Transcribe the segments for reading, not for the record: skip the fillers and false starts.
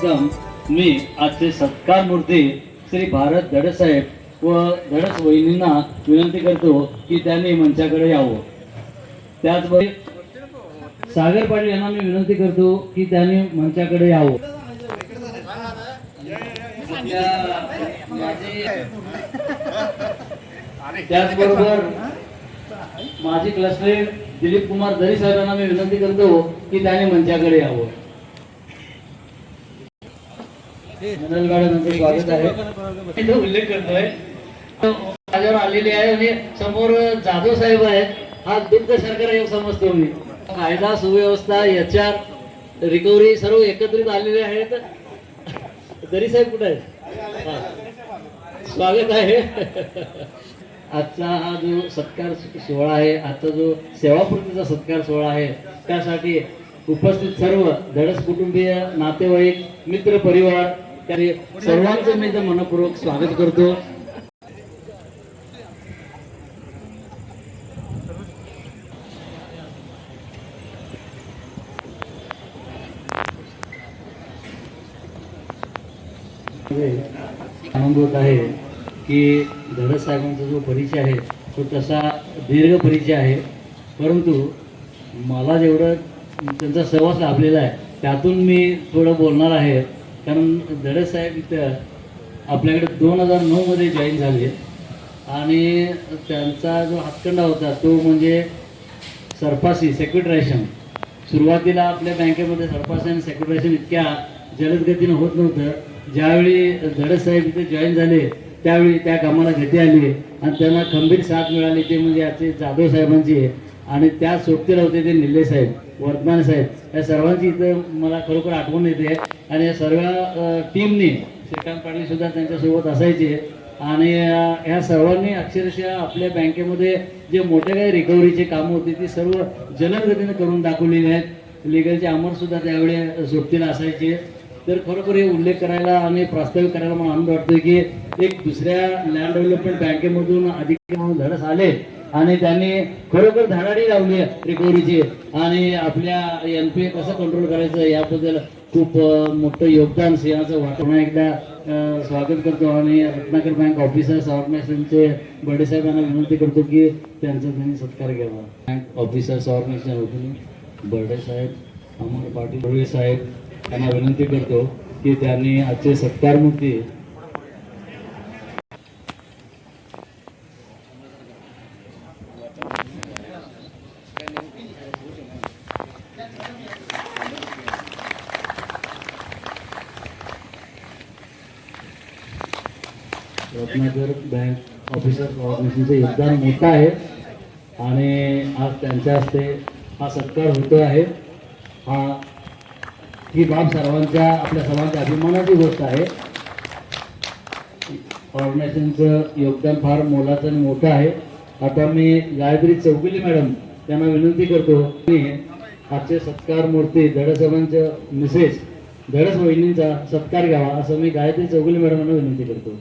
प्रथम मी आजचे सत्कार मूर्ती श्री भारत धडसाहेब व धडस वहिनींना विनंती करतो की त्यांनी मंचाकडे यावं. त्याचबरोबर सागर पाटील यांना मी विनंती करतो की त्यांनी मंचाकडे यावं. त्याचबरोबर माजी क्लस्टर दिलीप कुमार दरी साहेबांना मी विनंती करतो की त्यांनी मंचाकडे यावं. स्वागत आहे. उल्लेख करतोय माझ्यावर आलेले आहे आणि समोर जाधव साहेब आहेत. हा दुग्ध शर्करा योग समजतो मी. कायदा सुव्यवस्था HR रिकव्हरी सर्व एकत्रित आलेले आहेत. दरी साहेब कुठे आहेत? स्वागत आहे. आजचा हा जो सत्कार सोहळा आहे, आजचा जो सेवापूर्तीचा सत्कार सोहळा आहे, त्यासाठी उपस्थित सर्व धडस कुटुंबीय, नातेवाईक, मित्र परिवार सर्वांचं मी मनपूर्वक स्वागत करतो. आनंद होत आहे की धडस साहेबांचा जो परिचय आहे तो तसा दीर्घ परिचय आहे, परंतु मला जेवढं त्यांचा सहवास लाभलेला आहे त्यातून मी थोडं बोलणार आहे. कारण धडस साहेब इथं आपल्याकडे 2009 मध्ये जॉईन झाले आणि त्यांचा जो हातखंडा होता तो म्हणजे सरपासी सेक्युरिटायझेशन. सुरुवातीला आपल्या बँकेमध्ये सरपासी आणि सेक्युरिटायझेशन इतक्या जलद गतीनं होत नव्हतं. ज्यावेळी धडस साहेब इथे जॉईन झाले त्यावेळी त्या कामाला गती आली आणि त्यांना खंबीर साथ मिळाली. ते म्हणजे आजचे जाधव साहेबांची आणि त्या सोबतीला होते ते निल्ले साहेब, वर्तमान साहेब, या सर्वांची इथं मला खरोखर आठवण येते. आणि या सर्व टीमने श्रीकांत पाटील सुद्धा त्यांच्यासोबत असायचे आणि ह्या सर्वांनी अक्षरशः आपल्या बँकेमध्ये जे मोठे काही रिकव्हरीचे कामं होते ती सर्व जलद गतीनं करून दाखवलेली आहेत. लिगलचे अमर सुद्धा त्यावेळी सोबतीला असायचे. तर खरोखर हे उल्लेख करायला आणि प्रास्ताविक करायला मला आनंद वाटतोय की एक दुसऱ्या लँड डेव्हलपमेंट बँकेमधून अधिकारी म्हणून धडस आले आणि त्यांनी खरोखर धडाडी लावली रिकव्हरीची आणि आपल्या NPA कसं कंट्रोल करायचं याबद्दल खूप मोठं योगदान सिंहाचं वाटणं. एकदा स्वागत करतो आणि रत्नाकर बँक ऑफिसर्स ऑर्गनायझेशनचे बर्डे साहेबांना विनंती करतो की त्यांचा त्यांनी सत्कार घ्यावा. बँक ऑफिसर्स ऑर्गनायझेशन वतीने बर्डे साहेब, अमर पाटील साहेब त्यांना विनंती करतो की त्यांनी आजचे सत्कार मूर्ती रत्नाकर बँक ऑफिसर्स ऑर्गनायझेशनचं योगदान मोठं आहे आणि आज त्यांच्या हस्ते हा सत्कार होतो आहे. ही बाब सर्वांच्या आपल्या सर्वांच्या अभिमानाची गोष्ट आहे. ऑर्गनायझेशनचं योगदान फार मोलाचं आणि मोठं आहे. आता मी गायत्री चौगुले मॅडम त्यांना विनंती करतो की आजचे सत्कार मूर्ती धडसाहेबांच्या मिसेस धडस वहिनींचा सत्कार घ्यावा असं मी गायत्री चौगुले मॅडमांना विनंती करतो.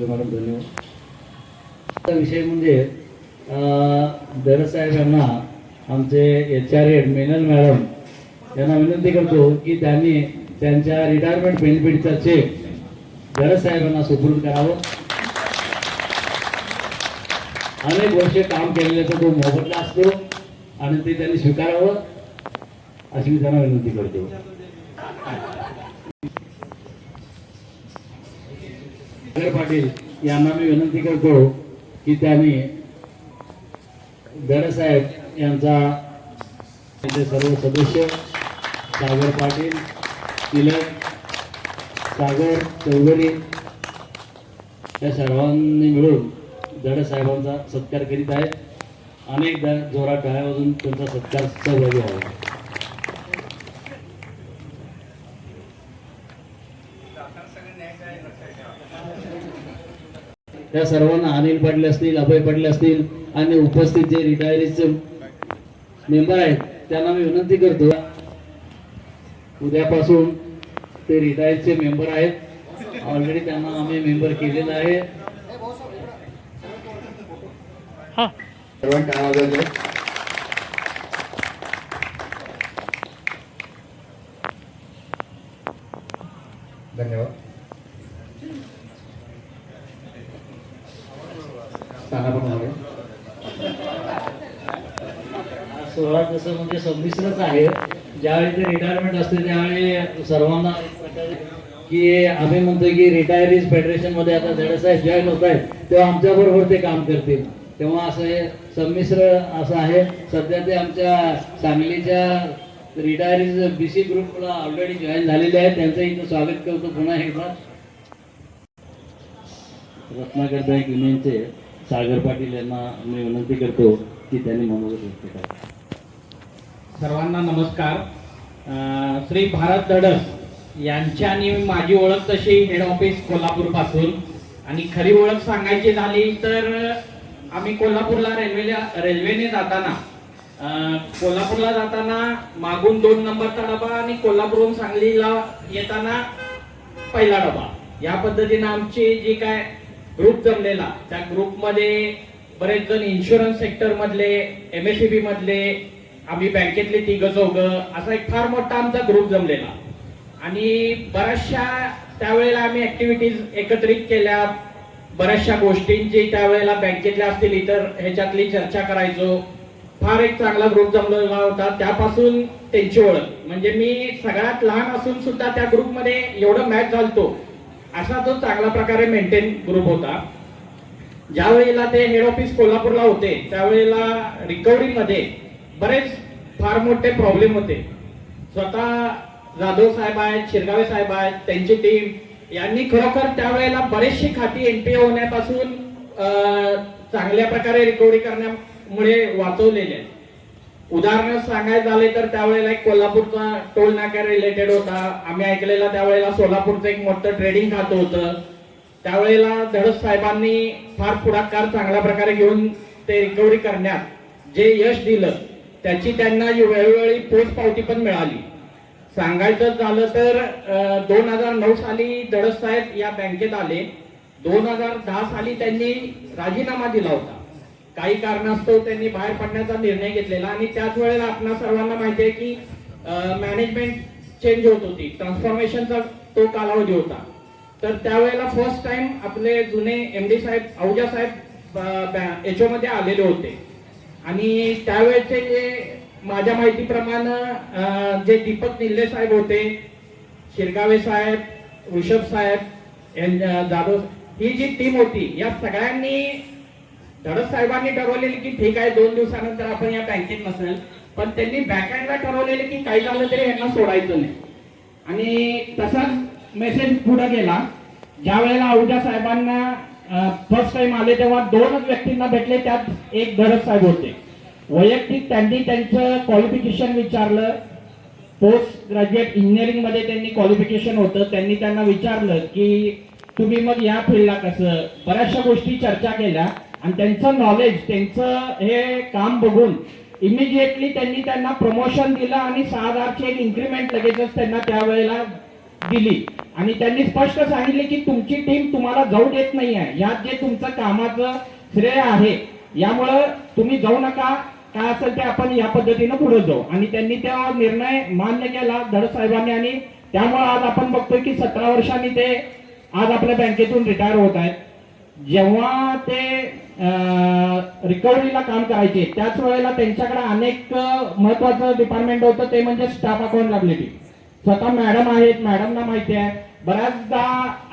मॅडम धन्यवाद. विषय म्हणजे धडस साहेब यांना आमचे HR हेड मेनल मॅडम यांना विनंती करतो की त्यांनी त्यांच्या रिटायरमेंट बेनिफिटचा चेक धडस साहेबांना सुपूर्द करावं. अनेक वर्षे काम केलेल्याचा तो मोबदला असतो आणि ते त्यांनी स्वीकारावं अशी मी त्यांना विनंती करतो. पाटील यांना मी विनंती करतो की त्यांनी धडस साहेब यांचा सर्व सदस्य सागर पाटील, तिलक, सागर चौधरी या सर्वांनी मिळून धडस साहेबांचा सत्कार करीत आहेत. अनेकदा जोरात टाळ्या वाजून त्यांचा सत्कार सहभागी व्हावा. त्या सर्वांना अनिल पाटील असतील, अभय पाटील असतील आणि उपस्थित जे रिटायरीचे मेंबर आहेत त्यांना मी विनंती करतो उद्यापासून ते रिटायरचे मेंबर आहेत ऑलरेडी त्यांना आम्ही मेंबर केलेलं आहे. सर्वांना आवाज येतो. धन्यवाद. स्थानापन्न सोहळा तसं म्हणजे संमिश्रच आहे. ज्यावेळी ते रिटायरमेंट असते त्यावेळी सर्वांना की आम्ही म्हणतोय की रिटायरीज फेडरेशन मध्ये आता धडसाहेब जॉईन होत आहेत तेव्हा आमच्या बरोबर ते काम करतील. तेव्हा असं हे संमिश्र असं आहे. सध्या ते आमच्या सांगलीच्या रिटायरीज BC ग्रुपला ऑलरेडी जॉईन झालेले आहेत. त्यांचं इथं स्वागत करतो पुन्हा एकदा. रत्नाकर बँक युनियनचे सागर पाटील यांना मी विनंती करतो की त्यांनी मनोगत व्यक्त करावं. सर्वांना नमस्कार. श्री भारत धडस यांची आणि माझी ओळख तशी हेड ऑफिस कोल्हापूर पासून, आणि खरी ओळख सांगायची झाली तर आम्ही कोल्हापूरला रेल्वेने जाताना कोल्हापूरला जाताना मागून 2 नंबरचा डबा आणि कोल्हापूरहून सांगलीला येताना पहिला डबा, या पद्धतीने आमची जी काय ग्रुप जमलेला, त्या ग्रुपमध्ये बरेच जण इन्शुरन्स सेक्टर मधले, MSCB मधले, आम्ही बँकेतले 3-4 असा एक फार मोठा आमचा ग्रुप जमलेला. आणि बऱ्याचशा त्यावेळेला आम्ही ऍक्टिव्हिटीज एकत्रित केल्या. बऱ्याचशा गोष्टींची त्यावेळेला बँकेतल्या असतील इतर ह्याच्यातली चर्चा करायचो. फार एक चांगला ग्रुप जमलेला होता. त्यापासून त्यांची ओळख, म्हणजे मी सगळ्यात लहान असून सुद्धा त्या ग्रुपमध्ये एवढं मॅच झालतो असा तो चांगल्या प्रकारे मेंटेन ग्रुप होता. ज्या वेळेला ते हेड ऑफिस कोल्हापूरला होते त्यावेळेला रिकव्हरीमध्ये बरेच फार मोठे प्रॉब्लेम होते. स्वतः जाधव साहेब आहेत, शिरगावे साहेब आहेत, त्यांची टीम यांनी खरोखर त्यावेळेला बरेचशी खाती NPA होण्यापासून चांगल्या प्रकारे रिकव्हरी करण्यामुळे वाचवलेले आहेत. उदाहरण सांगायचं झाले तर त्यावेळेला एक कोल्हापूरचा टोल नाका रिलेटेड होता. आम्ही ऐकलेला त्यावेळेला सोलापूरचं एक मोठं ट्रेडिंग खातं होतं. त्यावेळेला धडस साहेबांनी फार पुढाकार चांगल्या प्रकारे घेऊन ते रिकव्हरी करण्यात जे यश दिलं त्याची त्यांना वेळोवेळी पोच पावती पण मिळाली. सांगायचं झालं तर 2009 साली धडस साहेब या बँकेत आले. 2010 साली त्यांनी राजीनामा दिला होता. काही कारणास्तव त्यांनी बाहेर पडण्याचा निर्णय घेतलेला, आणि त्याच वेळेला आपणा सर्वांना माहिती आहे की मॅनेजमेंट चेंज होत होती, ट्रान्सफॉर्मेशनचा तो कालावधी होता. तर त्यावेळेला फर्स्ट टाइम आपले जुने MD साहेब आहुजा साहेब HO मध्ये आलेले होते. आणि त्यावेळेचे जे माझ्या माहितीप्रमाणे जे दीपक निल्ले साहेब होते, शिरगावे साहेब, वृषभ साहेब, जाधव, ही जी टीम होती या सगळ्यांनी धडस साहेबांनी ठरवलेली की ठीक आहे 2 दिवसानंतर आपण या बँकेत नसेल, पण त्यांनी बॅकएंडला ठरवलेले की काही झालं तरी यांना सोडायचं नाही. आणि तसाच मेसेज पुढे गेला. ज्या वेळेला आहुजा साहेबांना फर्स्ट टाइम आले तेव्हा 2च व्यक्तींना भेटले, त्यात एक धडस साहेब होते. वैयक्तिक त्यांनी त्यांचं क्वालिफिकेशन विचारलं. पोस्ट ग्रॅज्युएट इंजिनिअरिंग मध्ये त्यांनी क्वालिफिकेशन होतं. त्यांनी त्यांना विचारलं की तुम्ही मग या फील्डला कसं, बऱ्याचशा गोष्टी चर्चा केल्या. आणि त्यांचं नॉलेज, त्यांचं हे काम बघून इमिजिएटली त्यांनी त्यांना प्रमोशन दिलं आणि 6,000ची एक इन्क्रीमेंट लगेचच त्यांना त्यावेळेला दिली. आणि त्यांनी स्पष्ट सांगितले की तुमची टीम तुम्हाला जाऊ देत नाही आहे, यात जे तुमचं कामाचं श्रेय आहे यामुळं तुम्ही जाऊ नका, काय असेल ते आपण या पद्धतीनं पुढे जाऊ. आणि त्यांनी त्या निर्णय मान्य केला धडस साहेबांनी. आणि त्यामुळे आज आपण बघतोय की 17 वर्षांनी ते आज आपल्या बँकेतून रिटायर होत आहेत. जेव्हा ते रिकव्हरीला काम करायचे त्याच वेळेला त्यांच्याकडे अनेक महत्वाचं डिपार्टमेंट होतं, ते म्हणजे स्टाफ अकाउंटॅबिलिटी. स्वतः मॅडम आहेत, मॅडमना माहिती आहे. बऱ्याचदा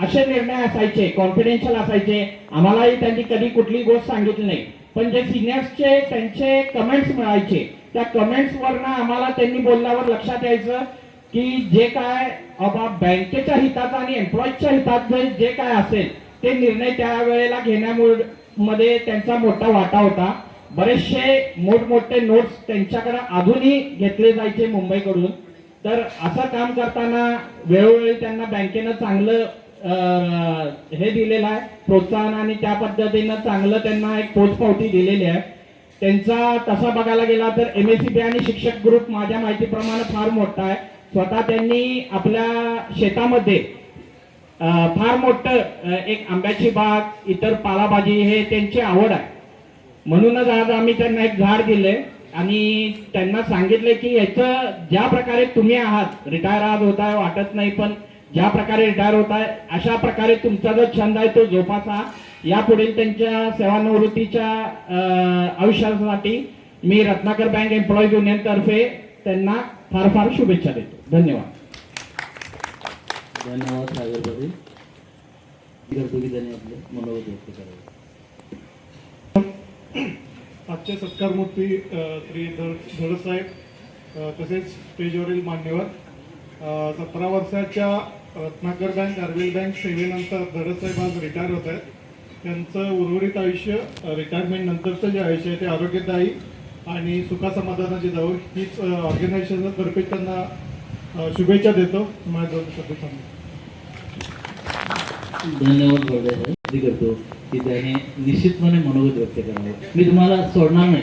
असे निर्णय असायचे, कॉन्फिडेन्शियल असायचे, आम्हालाही त्यांनी कधी कुठली गोष्ट सांगितली नाही, पण जे सिनियर्सचे त्यांचे कमेंट्स मिळायचे त्या कमेंट्सवरनं आम्हाला त्यांनी बोलल्यावर लक्षात यायचं की जे काय बँकेच्या हिताचा आणि एम्प्लॉईजच्या हितात जे काय असेल ते निर्णय त्यावेळेला घेण्यामध्ये त्यांचा मोठा वाटा होता. बरेचसे मोठमोठे नोट्स त्यांच्याकडे अजूनही घेतले जायचे मुंबईकडून. तर असं काम करताना वेळोवेळी त्यांना बँकेनं चांगलं हे दिलेलं आहे प्रोत्साहन, आणि त्या पद्धतीनं चांगलं त्यांना एक पोचपावती दिलेली आहे. त्यांचा तसा बघायला गेला तर MSCB आणि शिक्षक ग्रुप माझ्या माहितीप्रमाणे फार मोठा आहे. स्वतः त्यांनी आपल्या शेतामध्ये फार मोठं एक आंब्याची बाग, इतर पालाभाजी हे त्यांची आवड आहे. म्हणूनच आज आम्ही त्यांना एक झाड दिले आणि त्यांना सांगितले की याचं ज्या प्रकारे तुम्ही आहात, रिटायर आज होताय वाटत नाही, पण ज्या प्रकारे रिटायर होत आहे अशा प्रकारे तुमचा जो छंद आहे तो जोपासा. यापुढील त्यांच्या सेवानिवृत्तीच्या आयुष्यासाठी मी रत्नाकर बँक एम्प्लॉईज युनियन तर्फे त्यांना फार फार शुभेच्छा देतो. धन्यवाद. धन्यवाद सागरपती. करतो की त्यांनी आपलं मनोगत व्यक्त करावं. आजचे सत्कारमूर्ती श्री धडसाहेब, तसेच स्टेजवरील मान्यवर, 17 वर्षाच्या रत्नाकर बँक, आरबीएल बँक सेवेनंतर धडसाहेब आज रिटायर होत आहेत. त्यांचं उर्वरित आयुष्य, रिटायरमेंट नंतरचं जे आयुष्य आहे ते आरोग्यदायी आणि सुखासमाधानाची जावं हीच ऑर्गनायझेशनतर्फे त्यांना शुभेच्छा देतो. माझ्या 2 शब्द सांगतो. धन्यवाद बोलले साहेब. करतो की त्याने निश्चितपणे मनोगत व्यक्त करावं. मी तुम्हाला सोडणार नाही.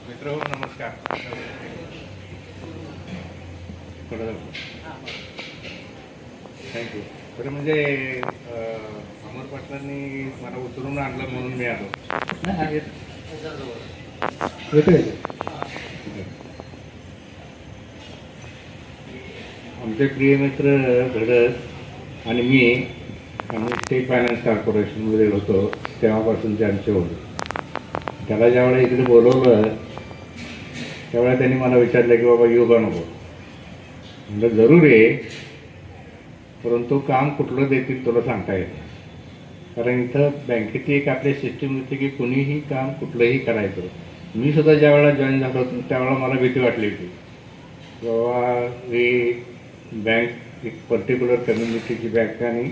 मित्र नमस्कार. थँक्यू. तर म्हणजे अमर पाटलांनी मला उचलून आणलं म्हणून मी आलो. येतोय. आमचे प्रिय मित्र धडस आणि मी आम्ही स्टेट फायनान्स कॉर्पोरेशनमध्ये होतो तेव्हापासूनचे आमचे होते. त्याला ज्यावेळेला इकडे बोलवलं त्यावेळेला त्यांनी मला विचारलं की बाबा योगा नको. म्हणजे जरूर आहे, परंतु काम कुठलं देतील तुला सांगता येत. कारण इथं बँकेची एक आपली सिस्टीम होती की कुणीही काम कुठलंही करायचं. मी सुद्धा ज्यावेळेला जॉईन झालो होतो त्यावेळेला मला भीती वाटली होती बाबा ही बँक एक पर्टिक्युलर कम्युनिटीची बँक आणि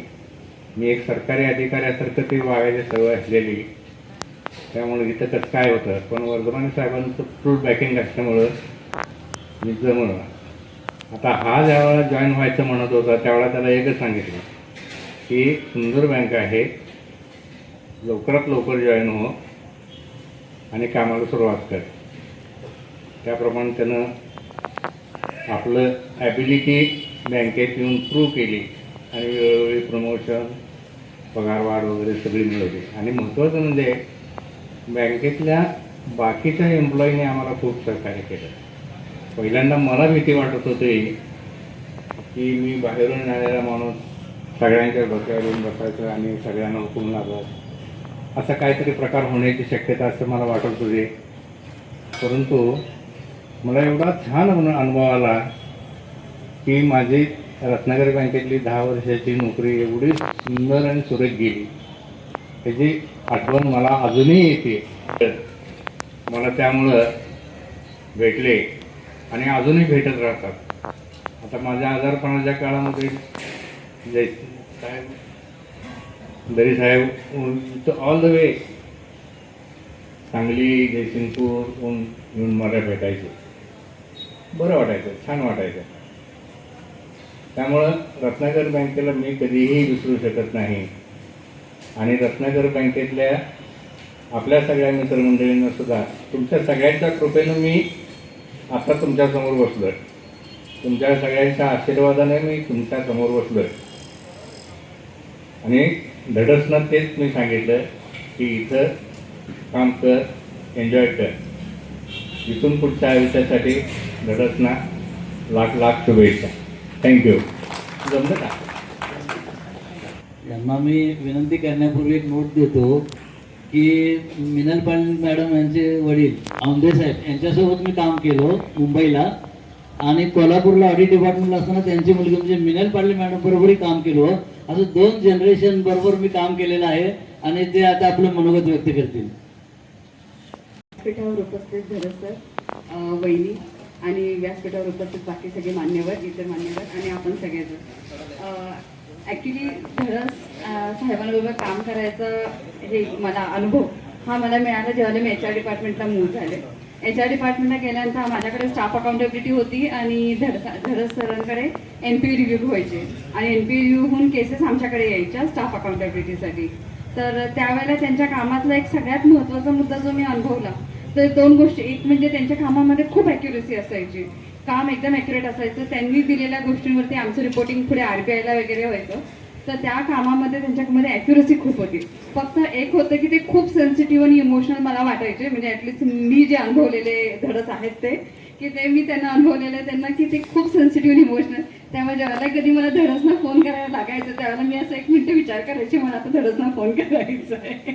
मी एक सरकारी अधिकाऱ्यासारखं ते वागायची सवय असलेली, त्यामुळे इथं कसं काय होतं. पण वर्धमान साहेबांचं फुल बॅकिंग असल्यामुळं मी जमलं. आता हा ज्यावेळेला जॉईन व्हायचं म्हणत होता त्यावेळेला त्याला एकच सांगितलं की सुंदर बँक आहे, लवकरात लवकर जॉईन हो आणि कामाला सुरुवात कर. त्याप्रमाणे त्यानं आपलं ॲबिलिटी बँकेत येऊन प्रूव्ह केली आणि वेळोवेळी प्रमोशन, पगारवाढ वगैरे सगळी मिळवली. आणि महत्त्वाचं म्हणजे बँकेतल्या बाकीच्या एम्प्लॉईने आम्हाला खूप सहकार्य केलं. पहिल्यांदा मला भीती वाटत होती की मी बाहेरून येणारा माणूस सगळ्यांच्या डोक्यावर येऊन बसायचं आणि सगळ्यांना हुकूम लागत, असा काहीतरी प्रकार होण्याची शक्यता असं मला वाटत होती. परंतु मला एवढा छान अनुभव आला की माझी रत्नागिरी बँकेतली 10 वर्षाची नोकरी एवढी सुंदर आणि सुरेख गेली त्याची आठवण मला अजूनही येते. मला त्यामुळं भेटले आणि अजूनही भेटत राहतात. आता माझ्या आजारपणाच्या काळामध्ये साहेब, दरी साहेब all the way Sangli, Jaysingpur येऊन मला भेटायचे. बरं वाटायचं, छान वाटायचं. त्यामुळं रत्नाकर बँकेला मी कधीही विसरू शकत नाही. आणि रत्नाकर बँकेतल्या आपल्या सगळ्या मित्रमंडळींना सुद्धा तुमच्या सगळ्यांच्या कृपेनं मी आता तुमच्यासमोर बसलो आहे. तुमच्या सगळ्यांच्या आशीर्वादाने मी तुमच्यासमोर बसलो आहे. आणि धडसनं तेच मी सांगितलं की इथं काम कर, एन्जॉय कर. इथून पुढच्या आयुष्यासाठी धडसना लाख लाख शुभेच्छा. थँक्यू. जमलं का? यांना मी विनंती करण्यापूर्वी एक नोट देतो की मिनल पाटील मॅडम यांचे वडील औंधे साहेब यांच्यासोबत मी काम केलं मुंबईला आणि कोल्हापूरला ऑडिट डिपार्टमेंटला असताना त्यांची मुलगी म्हणजे मिनल पाटील मॅडम बरोबरही काम केलं. असं 2 जनरेशन बरोबर मी काम केलेलं आहे आणि ते आता आपलं मनोगत व्यक्त करतील. व्यासपीठावर उपस्थित धडस सर, वहिनी आणि व्यासपीठावर उपस्थित बाकी सगळे मान्यवर, इतर मान्यवर आणि आपण सगळेजण. ॲक्च्युली धडस साहेबांबरोबर काम करायचं हे मला अनुभव हा मला मिळाला जेव्हा मी HR डिपार्टमेंटला मूव्ह झाले. HR डिपार्टमेंटला गेल्यानंतर माझ्याकडे स्टाफ अकाउंटेबिलिटी होती आणि धडस सरांकडे NP रिव्ह्यू व्हायचे आणि NP रिव्ह्यू होऊन केसेस आमच्याकडे यायच्या स्टाफ अकाउंटेबिलिटीसाठी. तर त्यावेळेला त्यांच्या कामातला एक सगळ्यात महत्त्वाचा मुद्दा जो मी अनुभवला तर दोन गोष्टी, एक म्हणजे त्यांच्या कामामध्ये खूप ॲक्युरेसी असायची, काम एकदम ॲक्युरेट असायचं. त्यांनी दिलेल्या गोष्टींवरती आमचं रिपोर्टिंग पुढे RBIला वगैरे व्हायचं, तर त्या कामामध्ये त्यांच्यामध्ये ॲक्युरेसी खूप होती. फक्त एक होतं की ते खूप सेन्सिटिव्ह आणि इमोशनल मला वाटायचे, म्हणजे ॲटलिस्ट मी जे अनुभवलेले धडस आहेत ते, की ते मी त्यांना अनुभवलेलं आहे त्यांना, की ते खूप सेन्सिटिव्ह आणि इमोशनल. त्यामुळे ज्यावेळेला कधी मला धडसना फोन करायला लागायचं त्यावेळेला मी असं 1 मिनिट विचार करायचे मला आता धडसना फोन करायचा आहे.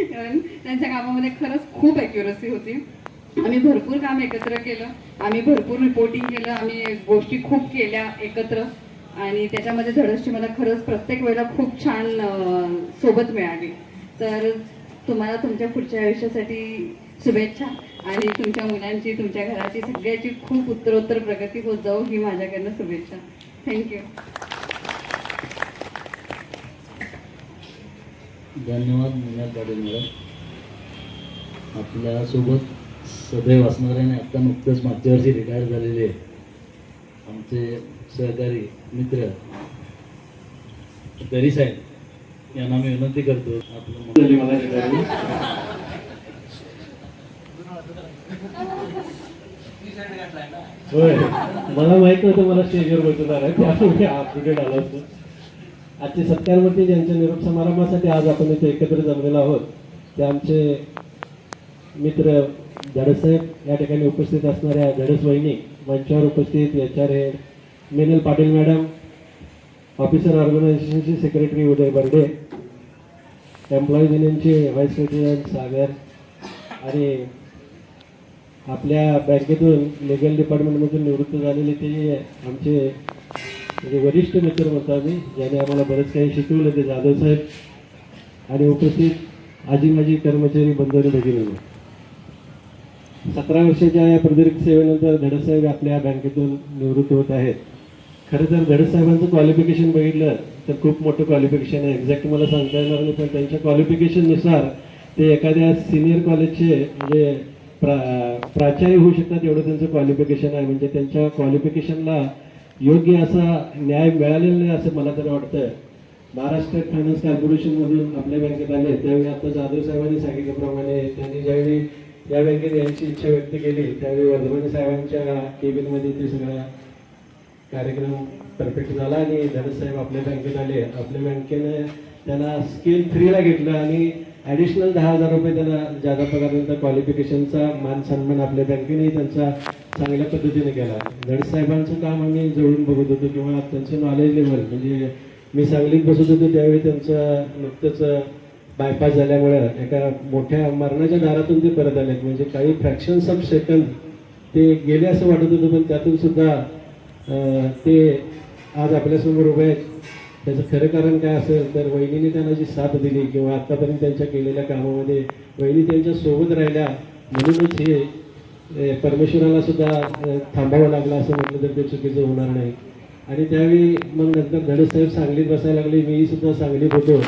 कारण त्यांच्या कामामध्ये खरंच खूप ॲक्युरेसी होती. आम्ही भरपूर काम एकत्र केलं, आम्ही भरपूर रिपोर्टिंग केलं, आम्ही गोष्टी खूप केल्या एकत्र, आणि त्याच्यामध्ये धडसची मला खरंच प्रत्येक वेळेला खूप छान सोबत मिळाली. तर तुम्हाला तुमच्या पुढच्या आयुष्यासाठी शुभेच्छा, आणि तुमच्या मुलांची, तुमच्या घराची, सगळ्याची खूप उत्तरोत्तर प्रगती होत जाऊ ही माझ्याकडनं शुभेच्छा. थँक्यू. धन्यवाद मीना पाटील मॅडम. आपल्यासोबत सदैव असणारे आणि आत्ता नुकतंच मागच्या वर्षी रिटायर झालेले आमचे सहकारी मित्र दरी साहेब यांना मी विनंती करतो आपलं होय, मला माहित नव्हतं मला स्टेजवर बसवणार आहे, त्यामुळे अपडेट आलो असतो. आजचे सत्कारमूर्ती ज्यांच्या निरोप समारंभासाठी आज आपण इथे एकत्र जमलेलो आहोत ते आमचे मित्र धडससाहेब, या ठिकाणी उपस्थित असणाऱ्या धडस वहिनी, मंचावर उपस्थित HR head Minal Patil madam, officer ऑर्गनायझेशनचे सेक्रेटरी उदय बर्डे, एम्प्लॉईज युनियनचे व्हाईस प्रेसिडेंट सागर, आणि आपल्या बँकेतून लिगल डिपार्टमेंटमधून निवृत्त झालेले ते आमचे म्हणजे वरिष्ठ मित्र म्हणतो आम्ही, ज्याने आम्हाला बरंच काही शिकवलं, ते जाधव साहेब, आणि उपस्थित आजी माजी कर्मचारी बंधू आणि भगिनी. 17 वर्षाच्या या प्रदीर्घ सेवेनंतर धडससाहेब आपल्या बँकेतून निवृत्त होत आहेत. खरं तर धडससाहेबांचं क्वालिफिकेशन बघितलं तर खूप मोठं क्वालिफिकेशन आहे, एक्झॅक्ट मला सांगता येणार नाही, पण त्यांच्या क्वालिफिकेशननुसार ते एखाद्या सिनियर कॉलेजचे म्हणजे प्राचार्य होऊ शकतात एवढं त्यांचं क्वालिफिकेशन आहे. म्हणजे त्यांच्या क्वालिफिकेशनला योग्य असा न्याय मिळालेला नाही असं मला तर वाटतं. महाराष्ट्र फायनान्स कॉर्पोरेशनमधून आपल्या बँकेत आले त्यावेळी आता जाधव साहेबांनी सांगितल्याप्रमाणे त्यांनी ज्यावेळी या बँकेत यांची इच्छा व्यक्त केली त्यावेळी वर्धमान साहेबांच्या केबिनमध्ये ते सगळा कार्यक्रम परफेक्ट झाला आणि धडससाहेब आपल्या बँकेत आले. आपल्या बँकेने त्यांना स्केल 3ला घेतलं आणि ॲडिशनल 10,000 रुपये त्यांना जादा पगारानंतर क्वालिफिकेशनचा मान सन्मान आपल्या बँकेने त्यांचा चांगल्या पद्धतीने केला. धडससाहेबांचं काम आम्ही जवळून बघत होतो किंवा त्यांचं नॉलेज लेवल, म्हणजे मी सांगलीत बसत होतो त्यावेळी त्यांचं नुकतंच बायपास झाल्यामुळं एका मोठ्या मरणाच्या दारातून ते परत आलेत. म्हणजे काही फ्रॅक्शन्स ऑफ सेकंद ते गेले असं वाटत होतं, पण त्यातून सुद्धा ते आज आपल्यासमोर उभे आहेत. त्याचं खरं कारण काय असेल तर वहिनीने त्यांना जी साथ दिली किंवा आत्तापर्यंत त्यांच्या केलेल्या कामामध्ये वहिनी त्यांच्या सोबत राहिल्या, म्हणूनच हे परमेश्वराला सुद्धा थांबावं लागलं असं म्हटलं तर ते चुकीचं होणार नाही. आणि त्यावेळी मग नंतर धडससाहेब सांगलीत बसायला लागले, मी सुद्धा सांगलीत होतो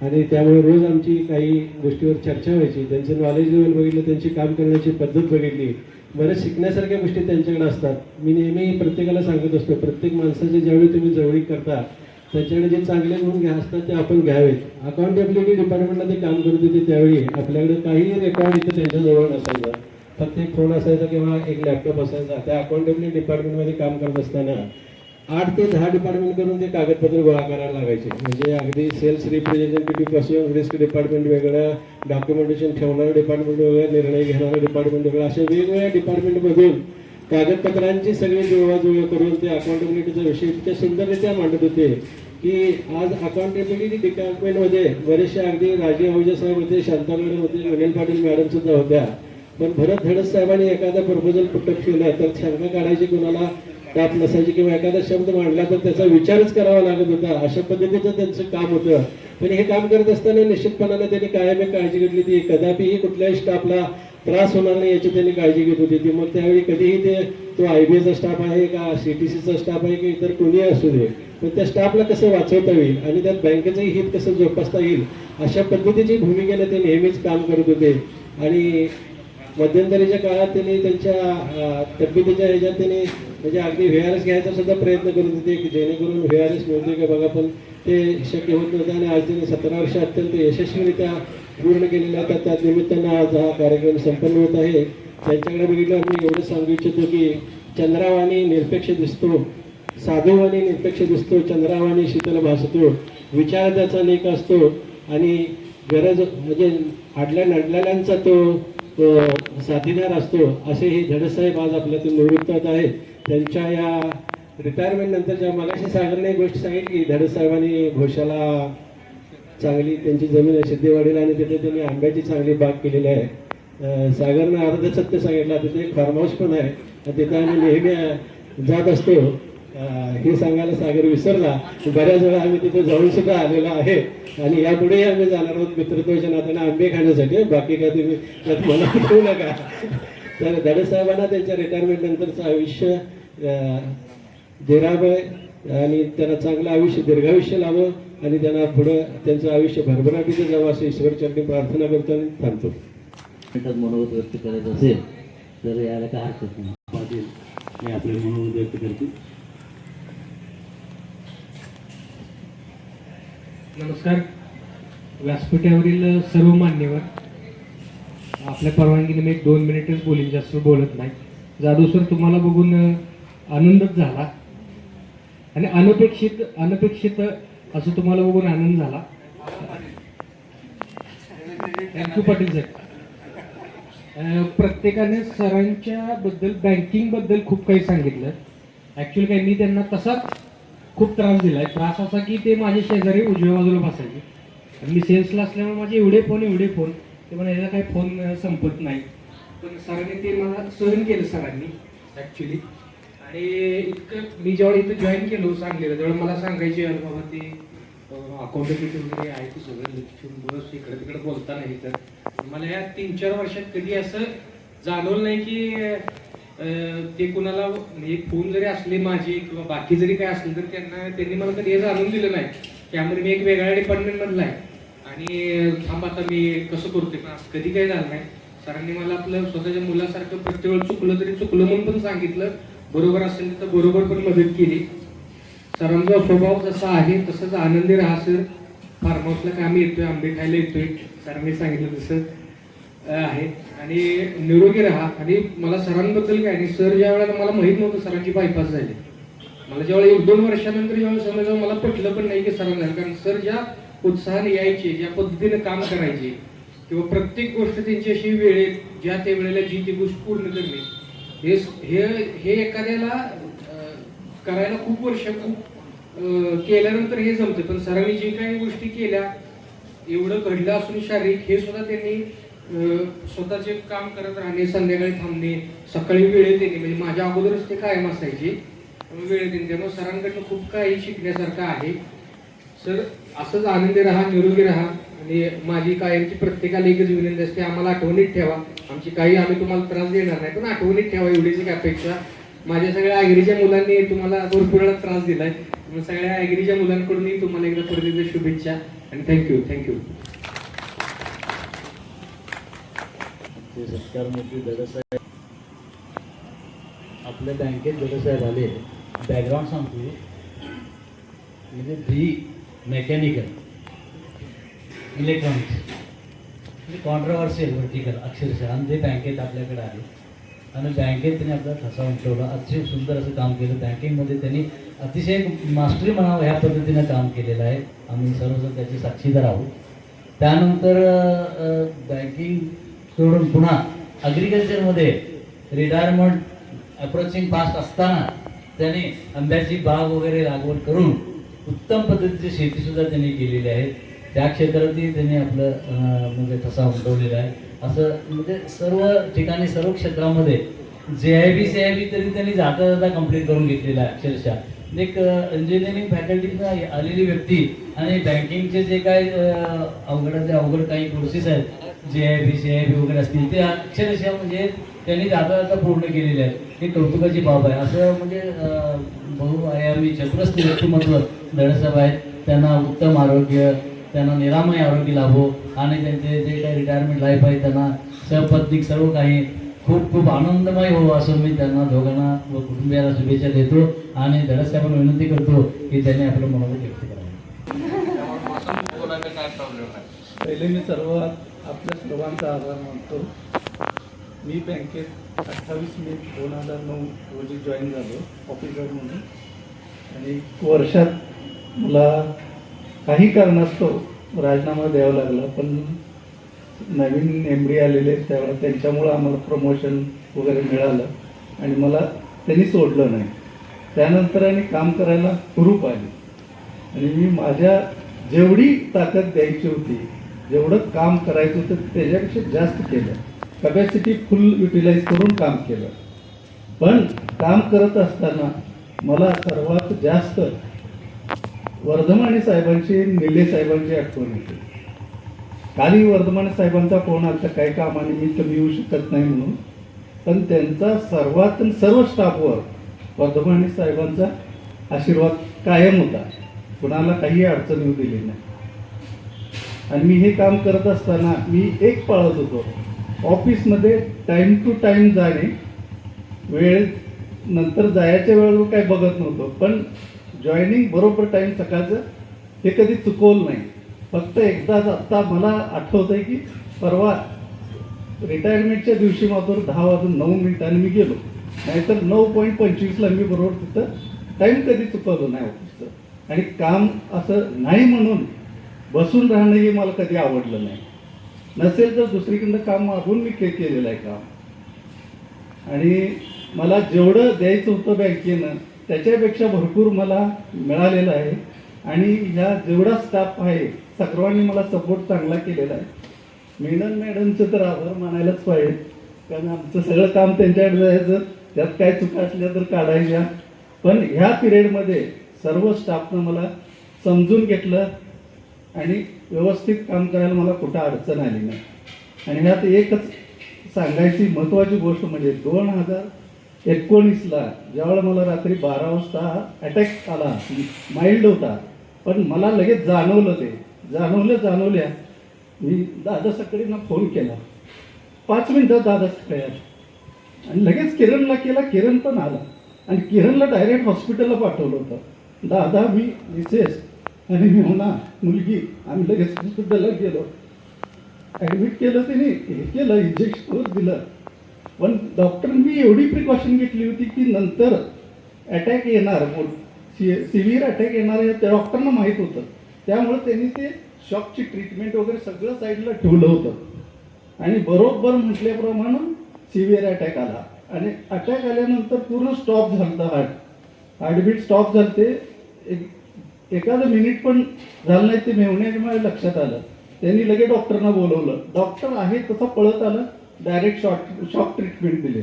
आणि त्यामुळे रोज आमची काही गोष्टीवर चर्चा व्हायची. त्यांचं नॉलेज लेवल बघितलं, त्यांची काम करण्याची पद्धत बघितली, बरेच शिकण्यासारख्या गोष्टी त्यांच्याकडे असतात. मी नेहमी प्रत्येकाला सांगत असतो, प्रत्येक माणसाचे ज्यावेळी तुम्ही जवळीक करता त्यांच्याकडे जे चांगले गुण घ्या असतात ते आपण घ्यावेत. अकाउंटेबिलिटी डिपार्टमेंटला ते काम करत होते त्यावेळी आपल्याकडे काही रेकॉर्ड इथं त्यांच्याजवळ नसायचा, फक्त एक फोन असायचा किंवा एक लॅपटॉप असायचा. त्या अकाउंटेबिलिटी डिपार्टमेंटमध्ये काम करत असताना 8 ते 10 डिपार्टमेंट करून ते कागदपत्र गोळा करायला लागायचे. म्हणजे अगदी सेल्स रिप्रेझेंटेटिव्ह पासून रिस्क डिपार्टमेंट वेगळं, डॉक्युमेंटेशन ठेवणारं डिपार्टमेंट वेगळं, निर्णय घेणारं डिपार्टमेंट वेगळं, अशा वेगवेगळ्या डिपार्टमेंटमधून कागदपत्रांची सगळी जुळवाजुळव करून ते अकाउंटेबिलिटीचा विषय इतक्या सुंदररित्या मांडत होते की आज अकाउंटेबिलिटी डिपार्टमेंटमध्ये बरेचसे अगदी राजीव आहुजा साहेब होते, शांता मॅडम होते, विनल पाटील मॅडम सुद्धा होत्या. पण भरत धडस साहेबांनी एखादा प्रपोजल पुटअप केला तर शंका काढायची, कुणाला टाप नसायची किंवा एखादा शब्द मांडला तर त्याचा विचारच करावा लागत होता. अशा पद्धतीचं त्यांचं काम होतं. पण हे काम करत असताना निश्चितपणाने त्यांनी कायम एक काळजी घेतली, ती कदापिही कुठल्याही स्टाफला त्रास होणार नाही याची त्यांनी काळजी घेत होती. ती मग त्यावेळी कधीही ते तो IBAचा स्टाफ आहे का CTCचा स्टाफ आहे की इतर कोणी असू दे, पण त्या स्टाफला कसं वाचवता येईल आणि त्यात बँकेचंही हित कसं जोपासता येईल अशा पद्धतीची भूमिकेने ते नेहमीच काम करत होते. आणि मध्यंतरीच्या काळात त्यांनी त्यांच्या तब्येतीच्या ह्याच्यात त्यांनी म्हणजे अगदी VRS घ्यायचा सुद्धा प्रयत्न करत होते की जेणेकरून VRS मिळते का बघा, पण ते शक्य होत नव्हतं. आणि आज त्यांनी 17 वर्ष अत्यंत यशस्वीरित्या पूर्ण केलेल्या आहेत. त्या निमित्तानं आज हा कार्यक्रम संपन्न होत आहे. त्यांच्याकडे बघितलं मी एवढं सांगू इच्छितो की चंद्रावाणी निरपेक्ष दिसतो, साधूवाणी निरपेक्ष दिसतो, चंद्रावाणी शीतल भासतो, विचार त्याचा लेख असतो आणि गरज म्हणजे आडल्या नडलेल्यांचा तो साथीदार असतो. असे हे धडसाहेब आज आपल्यातून निवृत्त होत आहेत. त्यांच्या या रिटायरमेंट नंतरच्या मगाशी सागरने एक गोष्ट सांगितली, धडसाहेबांनी घोषाला चांगली त्यांची जमीन आहे सिद्धेवाडीला आणि तिथे त्यांनी आंब्याची चांगली बाग केलेली आहे. सागरनं अर्ध सत्य सांगितलं, तिथे एक फार्म हाऊस पण आहे आणि तिथे आम्ही नेहमी जात असतो. हे सांगायला सागर विसरला. बऱ्याच वेळा आम्ही तिथे जाऊन सुद्धा आलेलो आहे आणि यापुढेही आम्ही जाणार आहोत मित्रत्वाच्या नात्याने आंबे खाण्यासाठी. बाकी काय तुम्ही त्यात मला ठेवू नका. तर धडसाहेबांना त्यांच्या रिटायरमेंट नंतरचं आयुष्य देरावं आणि त्यांना चांगलं आयुष्य दीर्घायुष्य लावं आणि त्यांना पुढं त्यांचं आयुष्य भरभराटीचं जावं असं ईश्वरचरणी प्रार्थना करतो आणि थांबतो. मिनिटात मनोगत व्यक्त करायचं असेल तर यायला काय हरकत नाही. पाटील मी आपले मनोगत व्यक्त करतो. नमस्कार. व्यासपीठावरील सर्व मान्यवर, आपल्या परवानगीने मी 1-2 मिनिटच बोलीन, जास्त बोलत नाही. जाधव सर, तुम्हाला बघून आनंदच झाला आणि अनपेक्षित असं तुम्हाला बघून आनंद झाला. Thank you Patil sir. प्रत्येकाने सरांच्या बद्दल बँकिंग बद्दल खूप काही सांगितलं. ॲक्च्युली काही मी त्यांना तसाच खूप त्रास दिलाय. त्रास असा की ते माझ्या शेजारी उजव्या बाजूला बसायचे आणि मी सेल्सला असल्यामुळे माझे एवढे फोन ते मला याचा काही फोन संपत नाही. पण सरांनी ते मला सहन केलं सरांनी ॲक्च्युली. आणि इतकं मी जेव्हा इथं जॉईन केलो सांगलेलं तेव्हा मला सांगायचे अरे बाबा ते अकाउंटबिलिटी वगैरे आहे ते सगळं लिखून बस इकडे तिकडे बोलता नाही. तर मला या 3-4 वर्षात कधी असं जाणवलं नाही की ते कुणाला म्हणजे फोन जरी असले माझे किंवा बाकी जरी काय असले तर त्यांनी मला कधी हे जाणून दिलं नाही. त्यामध्ये मी एक वेगळ्या डिपार्टमेंटमधला आहे आणि थांब आता मी कसं करतोय, पण असं कधी काही झालं नाही. सरांनी मला आपलं स्वतःच्या मुलासारखं प्रत्येक वेळ चुकलं तरी चुकलं म्हणून पण सांगितलं, बरोबर असेल तर बरोबर पण मदत केली. सरांचा स्वभाव जसा आहे तसंच आनंदी राहा सर. फार्म हाऊसला काय आम्ही येतोय, आंबे खायला येतोय, सरांनी सांगितलं तसं आहे. आणि निरोगी राहा. आणि मला सरांबद्दल काय नाही, सर ज्या वेळेला मला माहीत नव्हतं सरांची बायपास झाली, मला ज्यावेळेला 1-2 वर्षानंतर ज्यावेळेला समजलं मला पटलं पण नाही की सरांना झालं. कारण सर ज्या उत्साहाने यायचे, ज्या पद्धतीने काम करायचे किंवा प्रत्येक गोष्ट त्यांची अशी वेळेत ज्या त्या वेळेला जी ती गोष्ट पूर्ण करणे हे एखाद्याला करायला खूप वर्ष केल्यानंतर हे जमतं. पण सरांनी जे काही गोष्टी केल्या, एवढं घडलं असून शारीरिक हे सुद्धा त्यांनी स्वतःचे काम करत राहणे, संध्याकाळी थांबणे, सकाळी वेळेत येणे, म्हणजे माझ्या अगोदरच ते कायम असायचे वेळेत येणे. त्यामुळे सरांकडनं खूप काही शिकण्यासारखं आहे. सर असंच आनंदी राहा, निरोगी राहा. आणि माझी कायमची प्रत्येकाला एकच विनंती असते, आम्हाला आठवणीत ठेवा. आम्ही तुम्हाला त्रास देणार नाही, पण आठवणीत ठेवा एवढीच एक अपेक्षा. माझ्या सगळ्या ॲग्रीच्या मुलांनी तुम्हाला भरपूर वेळा त्रास दिलाय. मग सगळ्या ॲग्रीच्या मुलांकडूनही तुम्हाला एकदा परत एकदा शुभेच्छा आणि थँक्यू. सत्कारमूर्ती दडसाहेब आपल्या बँकेत दडसाहेब आले. बॅकग्राऊंड सांगतो म्हणजे बी मेकॅनिकल इलेक्ट्रॉनिक्स म्हणजे कॉन्ट्रावर्सियल वर्टिकल अक्षरशः, आणि ते बँकेत आपल्याकडे आले आणि बँकेत त्यांनी आपला ठसा उमटवला. अतिशय सुंदर असं काम केलं. बँकिंगमध्ये त्यांनी अतिशय मास्टरी म्हणावं ह्या पद्धतीनं काम केलेलं आहे. आम्ही सर्वजण त्याचे साक्षीदार आहोत. त्यानंतर बँकिंग सोडून पुन्हा ॲग्रिकल्चरमध्ये रिटायरमेंट अप्रोचिंग फास्ट असताना त्यांनी आंब्याची बाग वगैरे लागवड करून उत्तम पद्धतीची शेतीसुद्धा त्यांनी केलेली आहे. त्या क्षेत्रातही त्यांनी आपलं म्हणजे ठसा उमटवलेला आहे. असं म्हणजे सर्व ठिकाणी सर्व क्षेत्रामध्ये JIB CIB तरी त्यांनी जाता कंप्लीट करून घेतलेलं आहे. अक्षरशः एक इंजिनिअरिंग फॅकल्टीतनं आलेली व्यक्ती आणि बँकिंगचे जे काय अवघड काही कोर्सेस आहेत JIB CIB वगैरे असतील ते अक्षरशः म्हणजे त्यांनी जाता पूर्ण केलेले आहेत. ही कौतुकाची बाब आहे. असं म्हणजे बहुआयामी चतुरस्र व्यक्तिमत्व दडसाहेब आहेत. त्यांना उत्तम आरोग्य, त्यांना निरामय आरोग्य लाभो आणि त्यांचे जे काही रिटायरमेंट लाईफ आहे त्यांना सपत्नीक सर्व काही खूप खूप आनंदमय हो असं मी त्यांना दोघांना व कुटुंबियाला शुभेच्छा देतो आणि दडसाहेबांना विनंती करतो की त्यांनी आपलं मनोगत व्यक्त करावं. पहिले मी सर्वात आपल्या सर्वांचा आभार मानतो. मी बँकेत 28 मे 2009 रोजी जॉईन झालो ऑफिसर म्हणून आणि वर्षात मला काही कारणास्तव राजीनामा द्यावा लागला. पण नवीन MD आलेले त्यावेळेला त्यांच्यामुळं आम्हाला प्रमोशन वगैरे मिळालं आणि मला त्यांनी सोडलं नाही. त्यानंतर आणि काम करायला हुरूप आली आणि मी माझ्या जेवढी ताकद द्यायची होती, जेवढं काम करायचं होतं त्याच्यापेक्षा जास्त केलं. कपॅसिटी फुल युटिलाइज करून काम केलं. पण काम करत असताना मला सर्वात जास्त वर्धमाने साहेबांची, निले साहेबांची आठवण येते. कालही वर्धमाने साहेबांचा फोन आला काही कामाने मी कमी येऊ शकत नाही म्हणून, पण त्यांचा सर्व स्टाफवर वर्धमाने साहेबांचा आशीर्वाद कायम होता. कुणाला काही अडचण येऊ दिली नाही. आणि मी हे काम करत असताना मी एक पाळत होतो, ऑफिसमध्ये टाईम टू टाईम जाणे, वेळ नंतर जायच्या वेळेवर काही बघत नव्हतो. पण जॉईनिंग बरोबर टाईम सकाळचं हे कधी चुकवलं नाही. फक्त एकदाच आत्ता मला आठवतं आहे की परवा रिटायरमेंटच्या दिवशी मात्र 10:09 मी गेलो, नाहीतर 9:25ला मी बरोबर तिथं टाईम कधी चुकवलं नाही ऑफिसचं. आणि काम असं नाही म्हणून बसून राहणं हे मला कधी आवडलं नाही. नसेल तर दुसरीकडनं काम मागून मी केलेलं आहे काम. आणि मला जेवढं द्यायचं होतं बँकेनं त्याच्यापेक्षा भरपूर मला मिळालेलं आहे. आणि ह्या जेवढा स्टाफ आहे सर्वांनी मला सपोर्ट चांगला केलेला आहे. मेनन मॅडमचं तर आभार मानायलाच पाहिजे, कारण आमचं सगळं काम त्यांच्याकडे जायचं, त्यात काय चुका असल्या तर काढायच्या. पण ह्या पिरियडमध्ये सर्व स्टाफनं मला समजून घेतलं आणि व्यवस्थित काम करायला मला कुठं अडचण आली नाही. आणि ह्यात एकच सांगायची महत्त्वाची गोष्ट म्हणजे 2019ला ज्यावेळेला मला रात्री 12 वाजता अटॅक आला, माइल्ड होता, पण मला लगेच जाणवलं. ते जाणवल्या मी दादा सकाळींना फोन केला, 5 मिनिटात दादा सकाळी आला आणि लगेच किरणला केला. किरण पण आला आणि किरणला डायरेक्ट हॉस्पिटलला पाठवलं होतं. दादा, मी मिसेस आणि मी होणार मुलगी, आम्ही लगेच हॉस्पिटलला गेलो. ॲडमिट केलं, त्याने हे केलं, इंजेक्शन दिलं. पण डॉक्टरांनी एवढी प्रिकॉशन घेतली होती की नंतर अटॅक येणार, सिव्हिअर अटॅक येणार हे त्या डॉक्टरांना माहीत होतं. त्यामुळे त्यांनी ते शॉकची ट्रीटमेंट वगैरे सगळं साईडला ठेवलं होतं. आणि बरोबर म्हटल्याप्रमाणे सिव्हिअर अटॅक आला आणि अटॅक आल्यानंतर पूर्ण स्टॉप झालं. हार्टबीट स्टॉप झालं. ते एखादं मिनिट पण झालं नाही. ते मेवण्याच्या माझ्या लक्षात आलं. त्यांनी लगेच डॉक्टरना बोलवलं. डॉक्टर आहे तसा पळत आलं, डायरेक्ट शॉक ट्रीटमेंट दिले.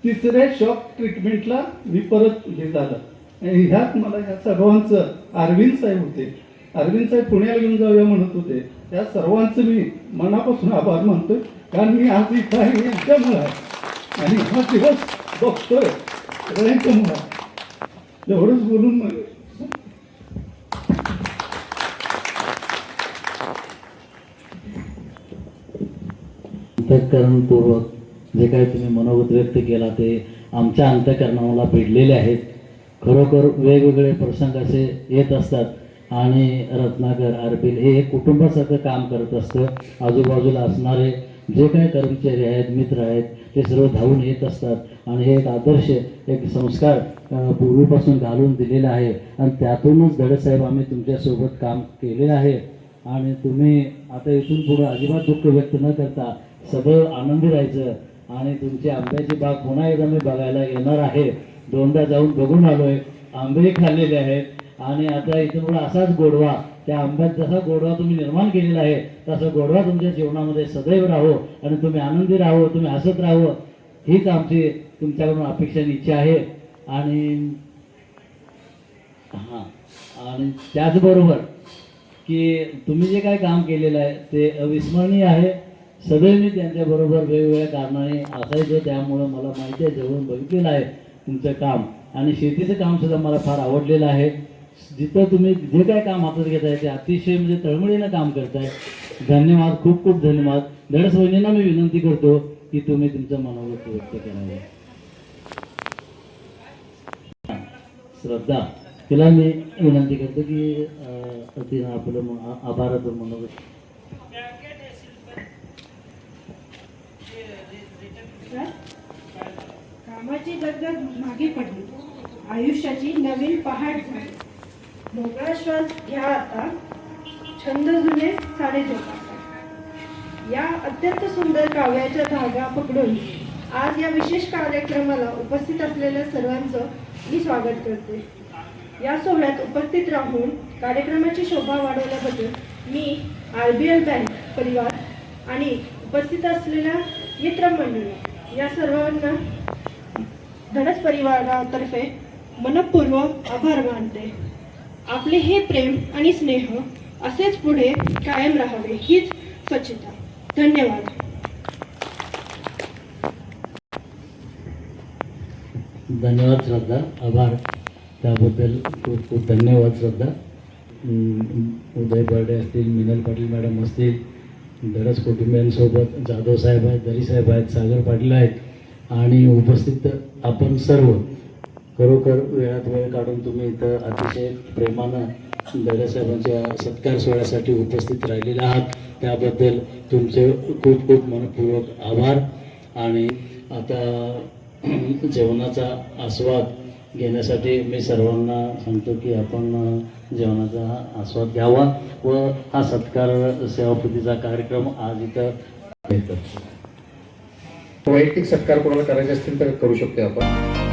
तिसऱ्या शॉक ट्रीटमेंटला मी परत हे झालं. आणि ह्यात मला ह्या सर्वांचं, अरविंद साहेब होते, अरविंद साहेब पुण्याला घेऊन जाऊया म्हणत होते, त्या सर्वांचं मी मनापासून आभार मानतोय. कारण मी आज इथं आहे यांच्यामुळं आहे आणि हा दिवस बघतोय यांच्यामुळं. एवढंच बोलून अंतःकरणपूर्वक जे काही तुम्ही मनोगत व्यक्त केला ते आमच्या अंतःकरणाला भिडलेले आहेत. खरोखर वेगवेगळे प्रसंग असे येत असतात आणि रत्नाकर आरपील हे एक कुटुंबासारखं काम करत असतं. आजूबाजूला असणारे जे काही कर्मचारी आहेत, मित्र आहेत, ते सर्व धावून येत असतात आणि हे एक आदर्श, एक संस्कार पूर्वीपासून घालून दिलेला आहे. आणि त्यातूनच धडसाहेब आम्ही तुमच्यासोबत काम केलेलं आहे. आणि तुम्ही आता इथून पुढं अजिबात दुःख व्यक्त न करता सदैव आनंदी राहायचं. आणि तुमची आंब्याची बाग पुन्हा एकदा मी बघायला येणार आहे. 2दा जाऊन बघून आलोय, आंबेही खाल्लेले आहेत आणि आता इथून पुढे असाच गोडवा, त्या आंब्यात जसा गोडवा तुम्ही निर्माण केलेला आहे तसा गोडवा तुमच्या जीवनामध्ये सदैव राहो आणि तुम्ही आनंदी राहो, तुम्ही हसत राहो, हीच आमची तुमच्याकडून अपेक्षा आणि इच्छा आहे. आणि आणि त्याचबरोबर की तुम्ही जे काय काम केलेलं आहे ते अविस्मरणीय आहे. सदैव मी त्यांच्याबरोबर वेगवेगळ्या कारणाने असायचो, त्यामुळं मला माहिती आहे, जवळून बघितलेलं आहे तुमचं काम. आणि शेतीचं कामसुद्धा मला फार आवडलेलं आहे. जिथं तुम्ही जे काय काम हातात घेताय ते अतिशय म्हणजे तळमळीनं काम करताय. धन्यवाद, खूप खूप धन्यवाद. धडस वहिनींना मी विनंती करतो की तुम्ही तुमचं मनोगत व्यक्त करावं. श्रद्धा, तिला मी विनंती करतो की तिनं आपलं आभाराचं मनोगत. कामाची दगदग मागे पडली, आयुष्याची नवीन पहाट झाली. मोकळा श्वास घ्या आता, छंद जुने साडे जोपासा. या अत्यंत सुंदर काव्याच्या धागा पकडून आज या विशेष कार्यक्रमाला उपस्थित असलेल्या सर्वांचं मी स्वागत करते. या सोहळ्यात उपस्थित राहून कार्यक्रमाची शोभा वाढवल्याबद्दल मी RBL बँक परिवार आणि उपस्थित असलेल्या मित्रमंडळी या सर्वांना धडस परिवारातर्फे मनपूर्वक आभार मानते. आपले हे प्रेम आणि स्नेह असेच पुढे कायम राहावे हीच स्वच्छता. धन्यवाद. धन्यवाद श्रद्धा, आभार त्याबद्दल खूप खूप धन्यवाद श्रद्धा. उदय बर्डे असतील, मिनल पाटील मॅडम असतील, धडस कुटुंबियांसोबत जाधव साहेब आहेत, दरी साहेब आहेत, सागर पाटील आहेत आणि उपस्थित आपण सर्व खरोखर वेळात वेळ काढून तुम्ही इथं अतिशय प्रेमानं दादासाहेबांच्या सत्कार सोहळ्यासाठी उपस्थित राहिलेले आहात. त्याबद्दल तुमचे खूप खूप मनपूर्वक आभार. आणि आता जेवणाचा आस्वाद घेण्यासाठी मी सर्वांना सांगतो की आपण जेवणाचा आस्वाद घ्यावा व हा सत्कार सेवापूर्तीचा कार्यक्रम आज इथं घेतो. वैयक्तिक सत्कार कोणाला करायचे असतील तर करू शकतो आपण.